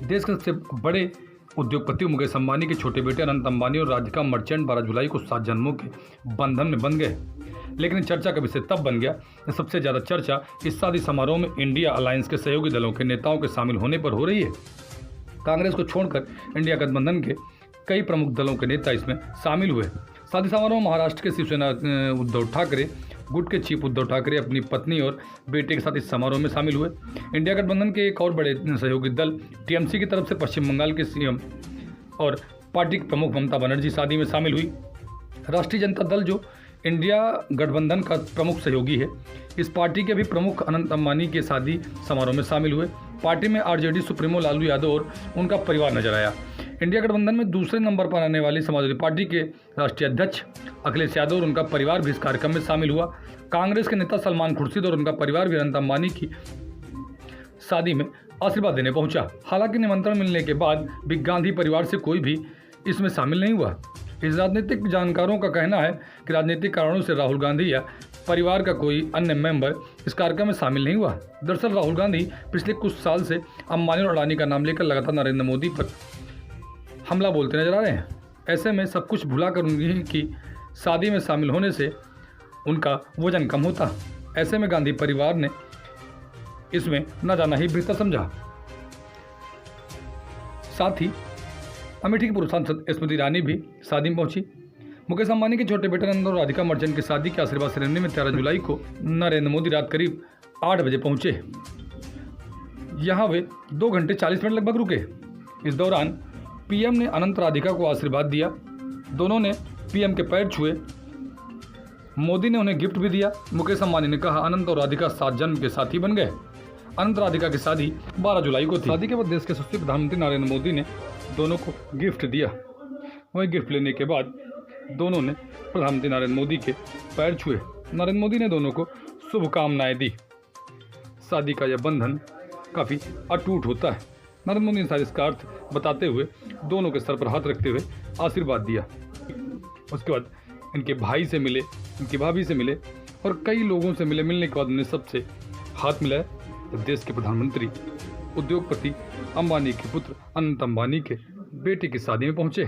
देश के सबसे बड़े उद्योगपति मुकेश अंबानी के छोटे बेटे अनंत अंबानी और राधिका मर्चेंट 12 जुलाई को 7 जन्मों के बंधन में बंध गए। लेकिन चर्चा का विषय तब बन गया, सबसे ज़्यादा चर्चा इस शादी समारोह में इंडिया अलायंस के सहयोगी दलों के नेताओं के शामिल होने पर हो रही है। कांग्रेस को छोड़कर इंडिया गठबंधन के कई प्रमुख दलों के नेता इसमें शामिल हुए। शादी समारोह में महाराष्ट्र के शिवसेना उद्धव ठाकरे, गुट के चीफ उद्धव ठाकरे अपनी पत्नी और बेटे के साथ इस समारोह में शामिल हुए। इंडिया गठबंधन के एक और बड़े सहयोगी दल टीएमसी की तरफ से पश्चिम बंगाल के सीएम और पार्टी के प्रमुख ममता बनर्जी शादी में शामिल हुई। राष्ट्रीय जनता दल जो इंडिया गठबंधन का प्रमुख सहयोगी है, इस पार्टी के भी प्रमुख अनंत अंबानी के शादी समारोह में शामिल हुए। पार्टी में आरजेडी सुप्रीमो लालू यादव और उनका परिवार नजर आया। इंडिया गठबंधन में दूसरे नंबर पर आने वाली समाजवादी पार्टी के राष्ट्रीय अध्यक्ष अखिलेश यादव और उनका परिवार भी इस कार्यक्रम में शामिल हुआ। कांग्रेस के नेता सलमान खुर्शीद और उनका परिवार भी अनंत अंबानी की शादी में आशीर्वाद देने पहुंचा। हालांकि निमंत्रण मिलने के बाद भी गांधी परिवार से कोई भी इसमें शामिल नहीं हुआ। इस राजनीतिक जानकारों का कहना है कि राजनीतिक कारणों से राहुल गांधी या परिवार का कोई अन्य मेंबर इस कार्यक्रम में शामिल नहीं हुआ। दरअसल राहुल गांधी पिछले कुछ साल से अंबानी और अडानी का नाम लेकर लगातार नरेंद्र मोदी पर हमला बोलते नजर आ रहे हैं। ऐसे में सब कुछ भुला कर उनकी शादी में शामिल होने से उनका वजन कम होता। ऐसे में गांधी परिवार ने इसमें न जाना ही बेहतर समझा। साथ ही अमेठी की पूर्व सांसद स्मृति ईरानी भी शादी में पहुंची। मुकेश अंबानी के छोटे बेटे अनंत और राधिका मर्चेंट की शादी के आशीर्वाद सेरेमनी में 13 जुलाई को नरेंद्र मोदी रात करीब 8 बजे पहुंचे। यहां वे 2 घंटे 40 मिनट लगभग रुके। इस दौरान पीएम ने अनंत राधिका को आशीर्वाद दिया। दोनों ने पीएम के पैर छुए। मोदी ने उन्हें गिफ्ट भी दिया। मुकेश अंबानी ने कहा, अनंत और राधिका 7 जन्म के साथी बन गए। अनंत राधिका की शादी 12 जुलाई को थी। शादी के बाद देश के यशस्वी प्रधानमंत्री नरेंद्र मोदी ने दोनों को गिफ्ट दिया। वही गिफ्ट लेने के बाद दोनों ने प्रधानमंत्री नरेंद्र मोदी के पैर छुए। नरेंद्र मोदी ने दोनों को शुभकामनाएं दी। शादी का यह बंधन काफ़ी अटूट होता है। नरेंद्र मोदी ने इसका अर्थ बताते हुए दोनों के सर पर हाथ रखते हुए आशीर्वाद दिया। उसके बाद इनके भाई से मिले, इनकी भाभी से मिले और कई लोगों से मिले। मिलने के बाद उन्हें सबसे हाथ मिलाया। तो देश के प्रधानमंत्री उद्योगपति अंबानी के पुत्र अनंत अंबानी के बेटे की शादी में पहुंचे।